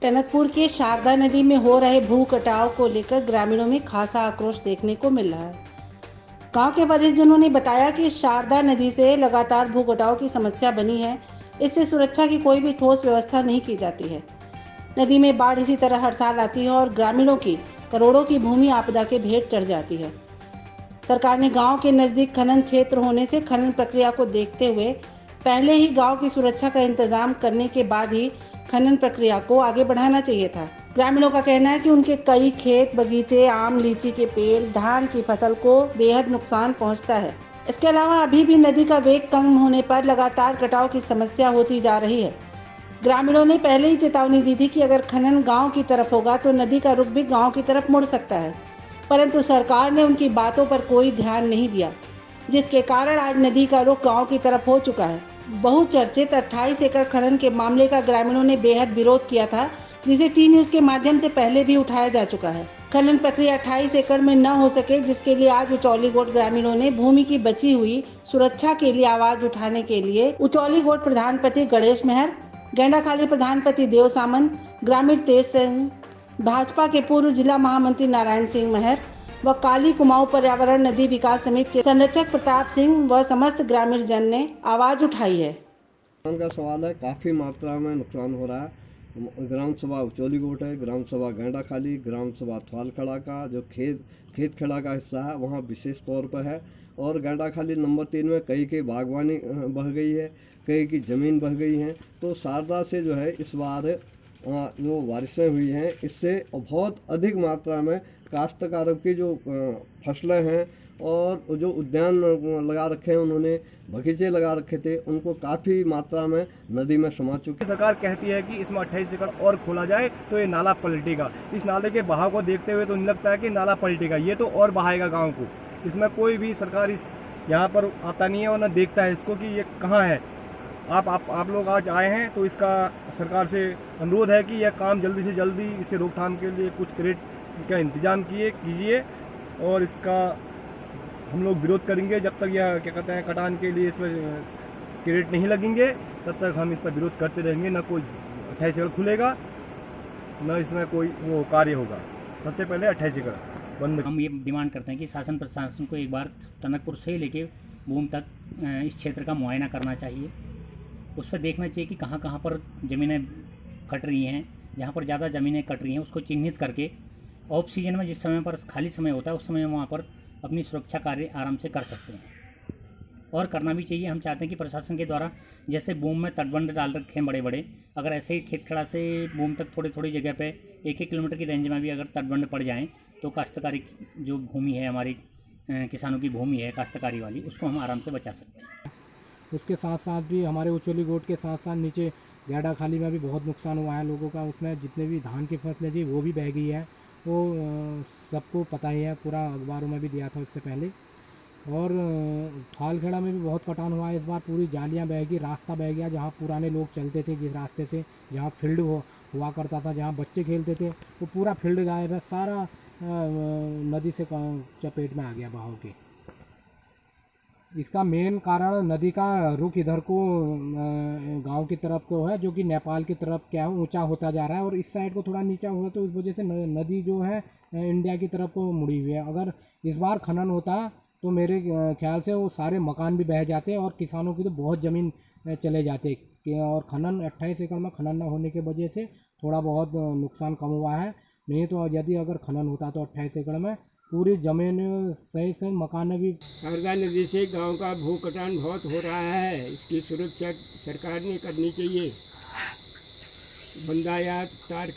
टनकपुर के शारदा नदी में हो रहे भू कटाव को लेकर ग्रामीणों में खासा आक्रोश देखने को मिल रहा है। गांव के वरिष्ठजनों ने बताया कि शारदा नदी से लगातार भू कटाव की समस्या बनी है। इससे सुरक्षा की कोई भी ठोस व्यवस्था नहीं की जाती है। नदी में बाढ़ इसी तरह हर साल आती है और ग्रामीणों की करोड़ों की भूमि आपदा के भेंट चढ़ जाती है। सरकार ने गांव के नजदीक खनन क्षेत्र होने से खनन प्रक्रिया को देखते हुए पहले ही गांव की सुरक्षा का इंतजाम करने के बाद ही खनन प्रक्रिया को आगे बढ़ाना चाहिए था। ग्रामीणों का कहना है कि उनके कई खेत, बगीचे, आम, लीची के पेड़, धान की फसल को बेहद नुकसान पहुंचता है। इसके अलावा अभी भी नदी का वेग कम होने पर लगातार कटाव की समस्या होती जा रही है। ग्रामीणों ने पहले ही चेतावनी दी थी कि अगर खनन गांव की तरफ होगा तो नदी का रुख भी गांव की तरफ मुड़ सकता है, परंतु सरकार ने उनकी बातों पर कोई ध्यान नहीं दिया, जिसके कारण आज नदी का रुख गांव की तरफ हो चुका है। बहुचर्चित 28 एकड़ खनन के मामले का ग्रामीणों ने बेहद विरोध किया था, जिसे टी न्यूज़ के माध्यम से पहले भी उठाया जा चुका है। खनन प्रक्रिया 28 एकड़ में न हो सके, जिसके लिए आज उचौली गोट ग्रामीणों ने भूमि की बची हुई सुरक्षा के लिए आवाज उठाने के लिए उचौली गोट प्रधानपति गणेश मेहर, गेंडाखाली प्रधानपति देव सामंत, ग्रामीण तेज सिंह, भाजपा के पूर्व जिला महामंत्री नारायण सिंह मेहर व काली कुमाऊं पर्यावरण नदी विकास समिति के संरक्षक प्रताप सिंह व समस्त ग्रामीण जन ने आवाज उठाई है। नुकसान का सवाल है, काफ़ी मात्रा में नुकसान हो रहा है। ग्राम सभा उचौली गोट है, ग्राम सभा गेंडाखाली, ग्राम सभा थवालखड़ा का जो खेत खड़ा का हिस्सा है वहाँ विशेष तौर पर है, और गेंडाखाली नंबर 3 में कई की बागवानी बह गई है, कई की ज़मीन बह गई है। तो शारदा से जो है इस बार जो बारिशें हुई हैं इससे बहुत अधिक मात्रा में काश्तकारों की जो फसलें हैं और जो उद्यान लगा रखे हैं, उन्होंने बगीचे लगा रखे थे, उनको काफ़ी मात्रा में नदी में समा चुकी। सरकार कहती है कि इसमें 28 एकड़ और खोला जाए तो ये नाला पलटेगा। इस नाले के बहाव को देखते हुए तो नहीं लगता है कि नाला पलटेगा, ये तो और बहाएगा गांव को। इसमें कोई भी सरकार इस यहाँ पर आता नहीं है और न देखता है इसको कि ये कहाँ है। आप लोग आज आए हैं तो इसका सरकार से अनुरोध है कि यह काम जल्दी से जल्दी इसे रोकथाम के लिए कुछ क्रेडिट का इंतजाम कीजिए, और इसका हम लोग विरोध करेंगे जब तक यह क्या कहते हैं कटान के लिए इसमें क्रेडिट नहीं लगेंगे, तब तक हम इस पर विरोध करते रहेंगे। न कोई 28 एकड़ खुलेगा, न इसमें कोई वो कार्य होगा। सबसे पहले 28 एकड़ बंद। हम ये डिमांड करते हैं कि शासन प्रशासन को एक बार टनकपुर से लेके बूम तक इस क्षेत्र का मुआयना करना चाहिए। उस पर देखना चाहिए कि कहाँ कहाँ पर ज़मीनें कट रही हैं, जहाँ पर ज़्यादा ज़मीनें कट रही हैं उसको चिन्हित करके ऑफ सीजन में जिस समय पर खाली समय होता है उस समय वहाँ पर अपनी सुरक्षा कार्य आराम से कर सकते हैं, और करना भी चाहिए। हम चाहते हैं कि प्रशासन के द्वारा जैसे बूम में तटबंध डाल रखे हैं बड़े बड़े, अगर ऐसे ही खेत खड़ा से बूम तक थोड़ी थोड़ी जगह पे 1-1 किलोमीटर की रेंज में भी अगर तटबंध पड़ जाएँ तो काश्तकारी जो भूमि है हमारी किसानों की भूमि है काश्तकारी वाली, उसको हम आराम से बचा सकते हैं। उसके साथ साथ भी हमारे उचौली गोट के साथ साथ नीचे गेंडाखाली में भी बहुत नुकसान हुआ है लोगों का। उसमें जितने भी धान की फसलें थी वो भी बह गई है, वो सबको पता ही है, पूरा अखबारों में भी दिया था इससे पहले। और थवालखेड़ा में भी बहुत कटान हुआ है इस बार, पूरी जालियां बह गई, रास्ता बह गया जहां पुराने लोग चलते थे, जिस रास्ते से जहां फील्ड हुआ करता था, जहां बच्चे खेलते थे, वो पूरा फील्ड गायब है, सारा नदी से चपेट में आ गया बहाव के। इसका मेन कारण नदी का रुख इधर को गांव की तरफ को है, जो कि नेपाल की तरफ क्या है ऊंचा होता जा रहा है, और इस साइड को थोड़ा नीचा हुआ तो इस वजह से नदी जो है इंडिया की तरफ को मुड़ी हुई है। अगर इस बार खनन होता तो मेरे ख्याल से वो सारे मकान भी बह जाते और किसानों की तो बहुत ज़मीन चले जाते। और खनन 28 एकड़ में खनन न होने की वजह से थोड़ा बहुत नुकसान कम हुआ है, नहीं तो यदि अगर खनन होता तो 28 एकड़ में पूरी ज़मीन सही से मकान भी। शारदा नदी से गांव का भू कटान बहुत हो रहा है, इसकी सुरक्षा सरकार ने करनी चाहिए। बंदा या तार